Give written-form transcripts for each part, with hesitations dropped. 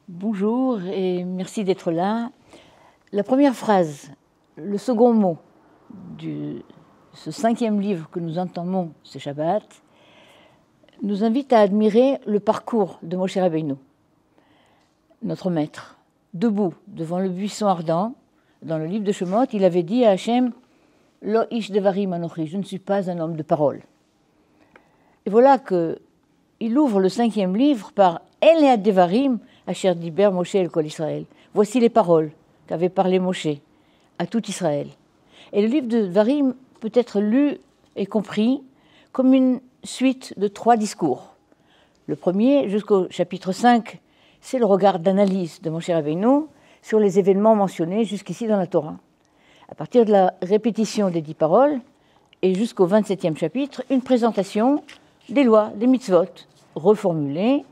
Bonjour et merci d'être là. La première phrase, le second mot de ce 5e livre que nous entamons ce Shabbat, nous invite à admirer le parcours de Moshe Rabbeinu, notre maître. Debout devant le buisson ardent, dans le livre de Shemot, il avait dit à Hachem « Lo ish devarim anochi » je ne suis pas un homme de parole. Et voilà qu'il ouvre le 5e livre par « Elea devarim asher diber Moshe el kol Israël » voici les paroles qu'avait parlé Moshe à tout Israël. Et le livre de Devarim peut être lu et compris comme une suite de 3 discours. Le premier, jusqu'au chapitre 5, c'est le regard d'analyse de Moshe Rabbeinu sur les événements mentionnés jusqu'ici dans la Torah. À partir de la répétition des 10 paroles et jusqu'au 27e chapitre, une présentation des lois, des mitzvot, reformulées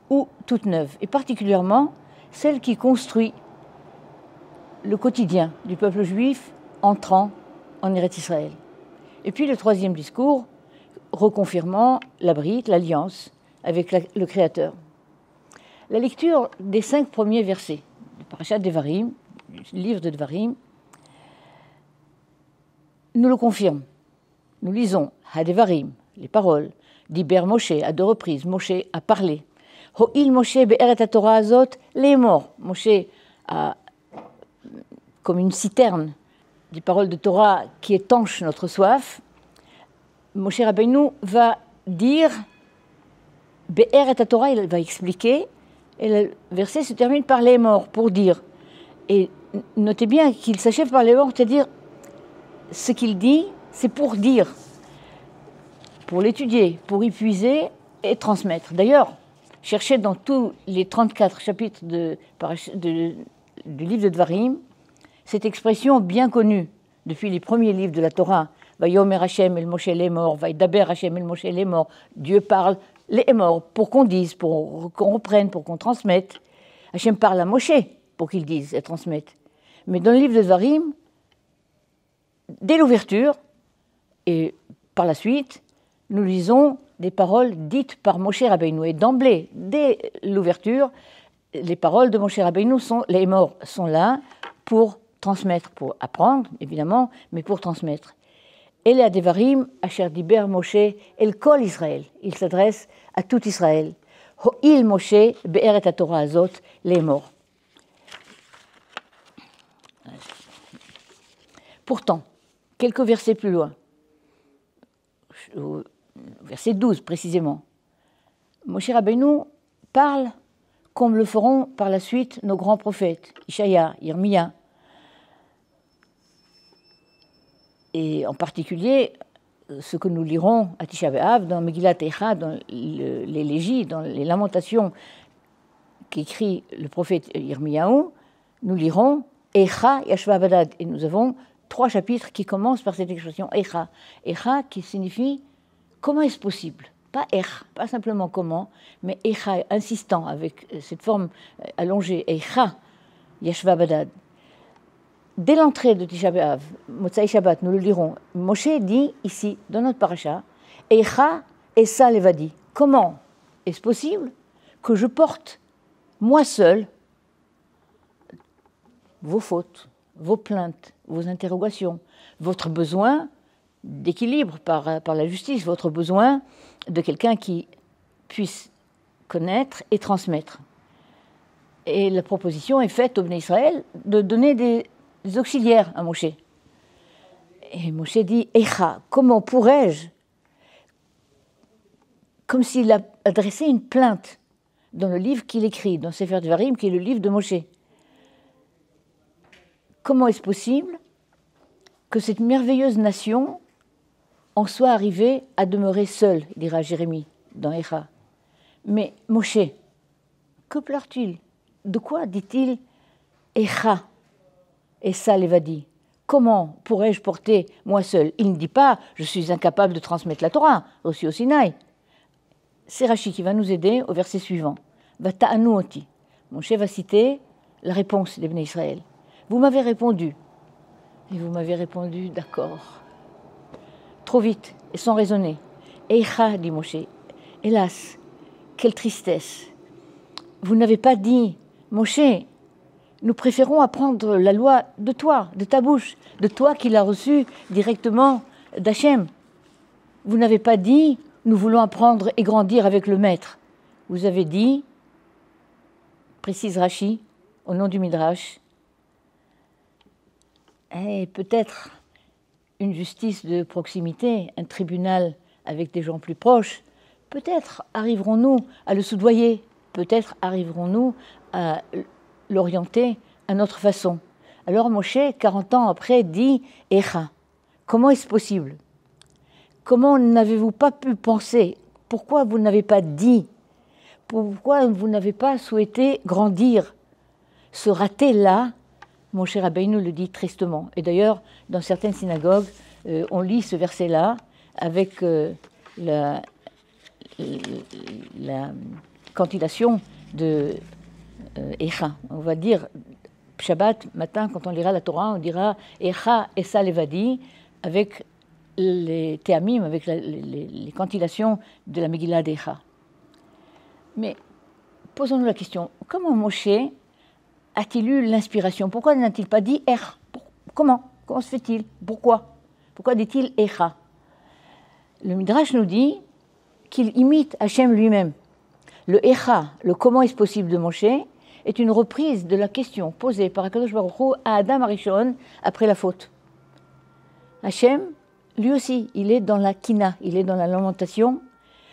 ou toutes neuves, et particulièrement celle qui construit le quotidien du peuple juif entrant en Eretz Israël. Et puis le 3e discours, reconfirmant la brite, l'alliance avec le Créateur. La lecture des 5 premiers versets du Parashat Devarim, du livre de Devarim, nous le confirme. Nous lisons Hadevarim, les paroles, Diber Moshe, à 2 reprises, Moshe a parlé. Ho'il Moshe be'eret haTorah azot, les morts. Moshe a, comme une citerne, des paroles de Torah qui étanchent notre soif. Moshe Rabbeinu va dire, be'eret haTorah, il va expliquer, et le verset se termine par les morts, pour dire. Et notez bien qu'il s'achève par les morts, c'est-à-dire, ce qu'il dit, c'est pour dire, pour l'étudier, pour y puiser et transmettre. D'ailleurs, cherchez dans tous les 34 chapitres du livre de Devarim, cette expression bien connue depuis les premiers livres de la Torah, Vayomer Hashem el Moshe les morts, Vaidaber Hashem el Moshe les morts, Dieu parle les morts pour qu'on dise, pour qu'on reprenne, pour qu'on transmette. Hashem parle à Moshe pour qu'il dise et transmette. Mais dans le livre de Devarim, dès l'ouverture et par la suite, nous lisons des paroles dites par Moshe Rabbeinu. Et d'emblée, dès l'ouverture, les paroles de Moshe Rabbeinu les morts sont là pour transmettre, pour apprendre, évidemment, mais pour transmettre. Elea Devarim asher diber Moshe el kol Israël. Il s'adresse à tout Israël. Ho'il Moshe be'eret haTorah azot, les morts. Pourtant, quelques versets plus loin, verset 12 précisément, Moshe Rabbeinu parle comme le feront par la suite nos grands prophètes, Ishaïa, Yirmiya, et en particulier ce que nous lirons à Tisha B'Av dans Megillat Eicha, dans l'élégie, dans les lamentations qu'écrit le prophète Yirmiyahu, nous lirons Eicha Yashva Badad, et nous avons 3 chapitres qui commencent par cette expression Eicha. Eicha qui signifie comment est-ce possible? Pas Eich, pas simplement comment, mais Eicha, insistant avec cette forme allongée, Eicha Yashva Badad. Dès l'entrée de Tisha B'Av, Motzai Shabbat, nous le lirons, Moshe dit ici, dans notre paracha, Eicha Esa Levadi. Comment est-ce possible que je porte, moi seul, vos fautes, vos plaintes, vos interrogations, votre besoin d'équilibre par la justice, votre besoin de quelqu'un qui puisse connaître et transmettre. Et la proposition est faite au Bnei Israël de donner des auxiliaires à Moshe. Et Moshe dit, Eicha, comment pourrais-je, comme s'il a adressé une plainte dans le livre qu'il écrit, dans Sefer Devarim, qui est le livre de Moshe. Comment est-ce possible que cette merveilleuse nation en soit arrivée à demeurer seule, dira Jérémie dans Eicha. Mais Moshe, que pleure-t-il? De quoi dit-il Eicha Esa Levadi? Comment pourrais-je porter moi seul? Il ne dit pas je suis incapable de transmettre la Torah, aussi au Sinaï. C'est Rashi qui va nous aider au verset suivant. Vata'anu oti. Moshe va citer la réponse des Bnei Israël. Vous m'avez répondu Et vous m'avez répondu, d'accord. Trop vite et sans raisonner. Eicha, dit Moshe, hélas, quelle tristesse. Vous n'avez pas dit, Moshe, nous préférons apprendre la loi de toi, de ta bouche, de toi qui l'as reçue directement d'Hachem. Vous n'avez pas dit, nous voulons apprendre et grandir avec le maître. Vous avez dit, précise Rashi, au nom du Midrash, et peut-être une justice de proximité, un tribunal avec des gens plus proches, peut-être arriverons-nous à le soudoyer, peut-être arriverons-nous à l'orienter à notre façon. Alors Moshe, 40 ans après, dit « Echa ». Comment est-ce possible? Comment n'avez-vous pas pu penser? Pourquoi vous n'avez pas dit? Pourquoi vous n'avez pas souhaité grandir? Ce raté-là, Moshe Rabbeinu le dit tristement. Et d'ailleurs, dans certaines synagogues, on lit ce verset-là avec la cantillation de Echa. On va dire, Shabbat, matin, quand on lira la Torah, on dira Echa Esa Levadi, avec les théamim, avec les cantillations de la Megillah d'Echa. Mais posons-nous la question, comment Moshe a-t-il eu l'inspiration? Pourquoi n'a-t-il pas dit Er? Comment se fait-il? Pourquoi dit-il Echa? Le Midrash nous dit qu'il imite Hachem lui-même. Le Echa, le comment est-ce possible de Moshe, est une reprise de la question posée par Akadosh Baruch Hu à Adam Arishon après la faute. Hachem, lui aussi, il est dans la kina, il est dans la lamentation,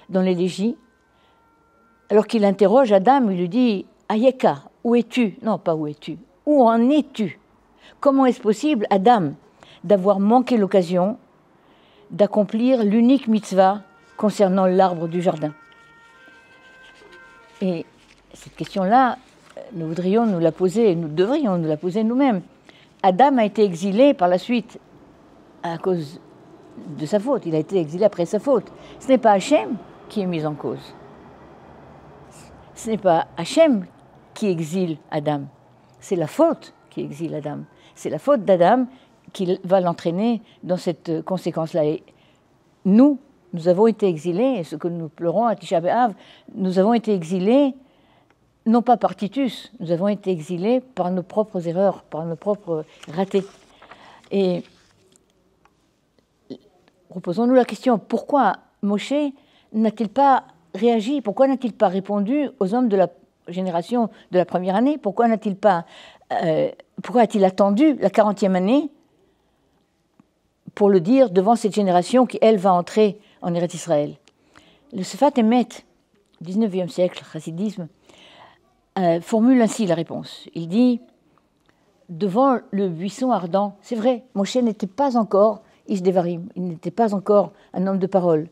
dans l'élégie. Alors qu'il interroge Adam, il lui dit « Ayeka, où es-tu » Non, pas où es-tu. Où en es-tu? Comment est-ce possible, Adam, d'avoir manqué l'occasion d'accomplir l'unique mitzvah concernant l'arbre du jardin? Et cette question-là, nous voudrions nous la poser, nous devrions nous la poser nous-mêmes. Adam a été exilé par la suite à cause de sa faute. Il a été exilé après sa faute. Ce n'est pas Hachem qui est mis en cause. Ce n'est pas Hachem qui exile Adam. C'est la faute qui exile Adam. C'est la faute d'Adam qui va l'entraîner dans cette conséquence-là. Et nous avons été exilés, et ce que nous pleurons à Tisha B'Av, nous avons été exilés, non pas par Titus, nous avons été exilés par nos propres erreurs, par nos propres ratés. Et reposons-nous la question, pourquoi Moshe n'a-t-il pas réagi? Pourquoi n'a-t-il pas répondu aux hommes de la génération de la première année? Pourquoi a-t-il attendu la 40e année pour le dire devant cette génération qui, elle, va entrer en Eretz Israël? Le Sefat Emet, 19e siècle, chassidisme, formule ainsi la réponse. Il dit, devant le buisson ardent, c'est vrai, Moshe n'était pas encore Ish Devarim, il n'était pas encore un homme de parole.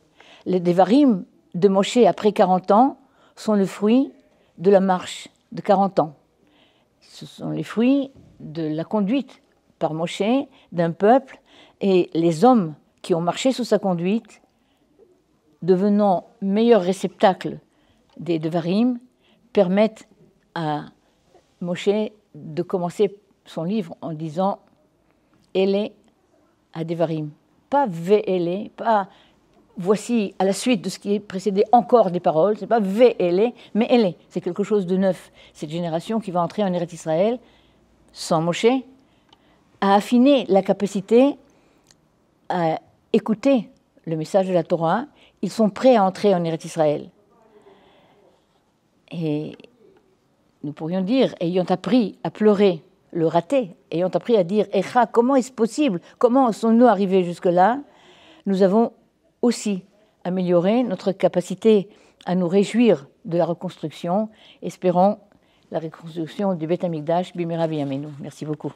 Les Devarim de Moshe après 40 ans sont le fruit de la marche de 40 ans. Ce sont les fruits de la conduite par Moshe d'un peuple, et les hommes qui ont marché sous sa conduite, devenant meilleurs réceptacles des Devarim, permettent à Moshe de commencer son livre en disant « Ele à Devarim ». Pas « Ve'ele », pas « voici à la suite de ce qui est précédé encore des paroles », c'est pas « Ve'ele », mais « Ele », c'est quelque chose de neuf. Cette génération qui va entrer en Eretz Israël, sans Moshe, a affiné la capacité à écouter le message de la Torah. Ils sont prêts à entrer en Eretz Israël. Et nous pourrions dire, ayant appris à pleurer le raté, ayant appris à dire « Echa, comment est-ce possible? Comment sommes-nous arrivés jusque-là » Nous avons aussi amélioré notre capacité à nous réjouir de la reconstruction. Espérons la reconstruction du Beth Amikdash, Bimera B'Yameinu. Merci beaucoup.